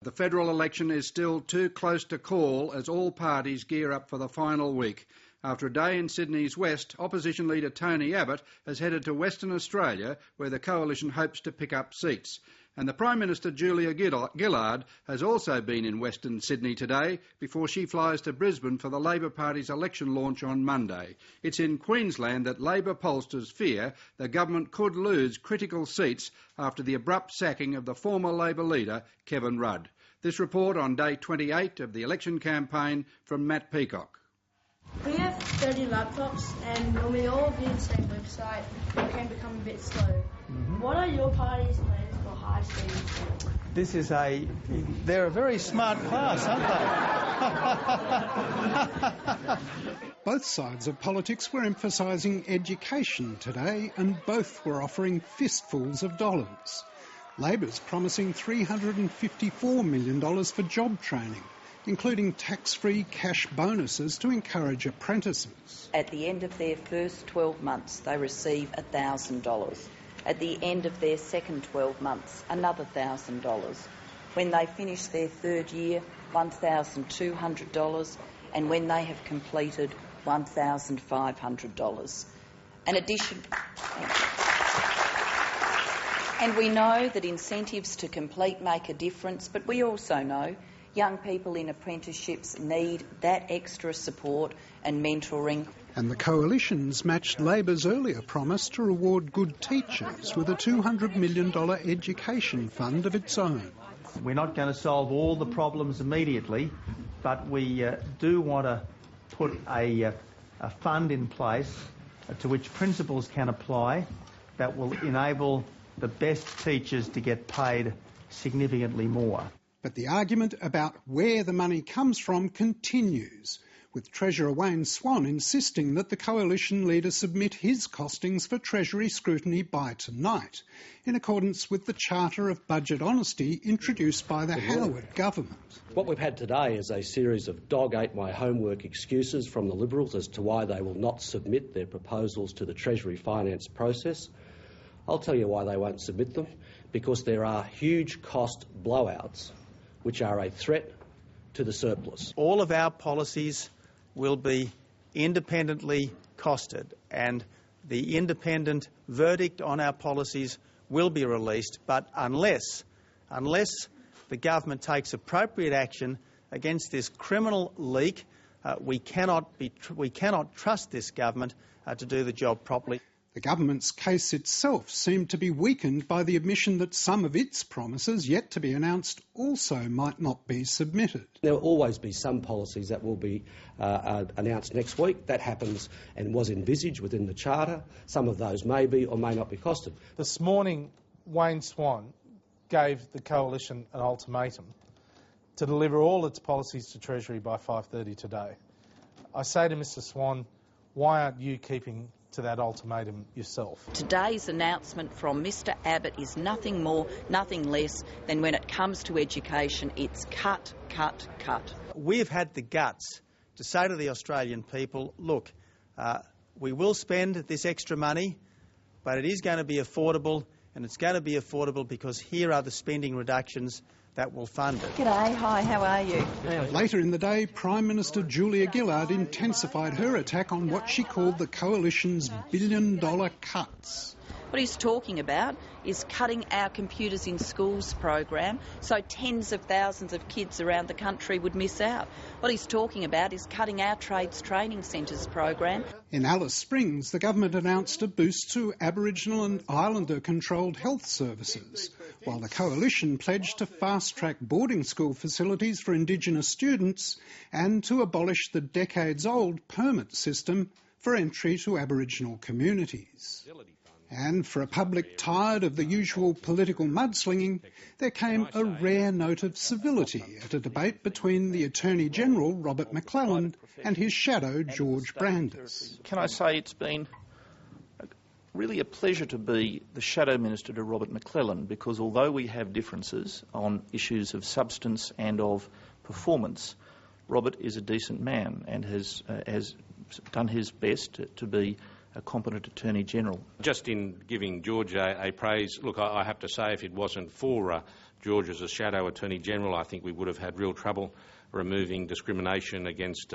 The federal election is still too close to call as all parties gear up for the final week. After a day in Sydney's west, opposition leader Tony Abbott has headed to Western Australia, where the coalition hopes to pick up seats. And the Prime Minister Julia Gillard has also been in Western Sydney today before she flies to Brisbane for the Labor Party's election launch on Monday. It's in Queensland that Labor pollsters fear the government could lose critical seats after the abrupt sacking of the former Labor leader, Kevin Rudd. This report on day 28 of the election campaign from Matt Peacock. We have 30 laptops and when we all view the same website, it can become a bit slow. What are your party's plans for high speed? They're a very smart class, aren't they? Both sides of politics were emphasising education today, and both were offering fistfuls of dollars. Labor's promising $354 million for job training, including tax-free cash bonuses to encourage apprentices. At the end of their first 12 months, they receive $1,000. At the end of their second 12 months, another $1,000. When they finish their third year, $1,200, and when they have completed, $1,500. And we know that incentives to complete make a difference, but we also know young people in apprenticeships need that extra support and mentoring. And the coalition's matched Labor's earlier promise to reward good teachers with a $200 million education fund of its own. We're not going to solve all the problems immediately, but we do want to put a fund in place to which principals can apply that will enable the best teachers to get paid significantly more. But the argument about where the money comes from continues, with Treasurer Wayne Swan insisting that the coalition leader submit his costings for Treasury scrutiny by tonight, in accordance with the Charter of Budget Honesty introduced by the Howard government. What we've had today is a series of dog-ate-my-homework excuses from the Liberals as to why they will not submit their proposals to the Treasury finance process. I'll tell you why they won't submit them, because there are huge cost blowouts which are a threat to the surplus. All of our policies will be independently costed, and the independent verdict on our policies will be released, but unless the government takes appropriate action against this criminal leak, we cannot trust this government to do the job properly. The government's case itself seemed to be weakened by the admission that some of its promises, yet to be announced, also might not be submitted. There will always be some policies that will be announced next week. That happens and was envisaged within the Charter. Some of those may be or may not be costed. This morning, Wayne Swan gave the coalition an ultimatum to deliver all its policies to Treasury by 5:30 today. I say to Mr Swan, why aren't you keeping to that ultimatum yourself? Today's announcement from Mr Abbott is nothing more, nothing less than when it comes to education, it's cut, cut, cut. We've had the guts to say to the Australian people, look, we will spend this extra money, but it is going to be affordable, and it's going to be affordable because here are the spending reductions that will fund it. G'day, hi, how are you? Later in the day, Prime Minister Julia Gillard intensified her attack on what she called the coalition's billion-dollar cuts. What he's talking about is cutting our Computers in Schools program so tens of thousands of kids around the country would miss out. What he's talking about is cutting our Trades Training Centres program. In Alice Springs, the government announced a boost to Aboriginal and Islander-controlled health services, while the coalition pledged to fast-track boarding school facilities for Indigenous students and to abolish the decades-old permit system for entry to Aboriginal communities. And for a public tired of the usual political mudslinging, there came a rare note of civility at a debate between the Attorney-General, Robert McClelland, and his shadow, George Brandis. Can I say it's been really a pleasure to be the Shadow Minister to Robert McClelland, because although we have differences on issues of substance and of performance, Robert is a decent man and has done his best to be a competent Attorney-General. Just in giving George a praise, look, I have to say if it wasn't for George as a shadow Attorney-General, I think we would have had real trouble removing discrimination against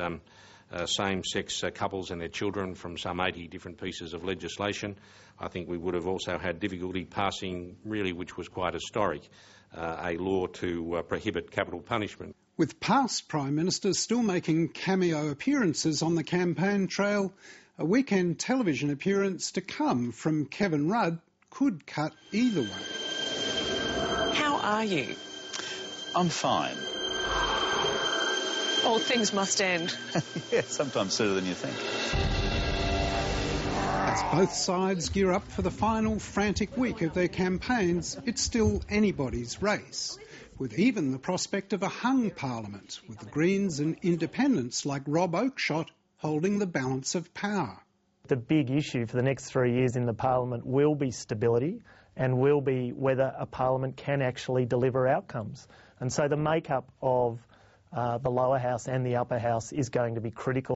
same-sex couples and their children from some 80 different pieces of legislation. I think we would have also had difficulty passing, really, which was quite historic, a law to prohibit capital punishment. With past Prime Ministers still making cameo appearances on the campaign trail, a weekend television appearance to come from Kevin Rudd could cut either way. How are you? I'm fine. All things must end. Yeah, sometimes sooner than you think. As both sides gear up for the final frantic week of their campaigns, it's still anybody's race, with even the prospect of a hung parliament, with the Greens and independents like Rob Oakeshott holding the balance of power. The big issue for the next 3 years in the parliament will be stability and will be whether a parliament can actually deliver outcomes. And so the makeup of the lower house and the upper house is going to be critical.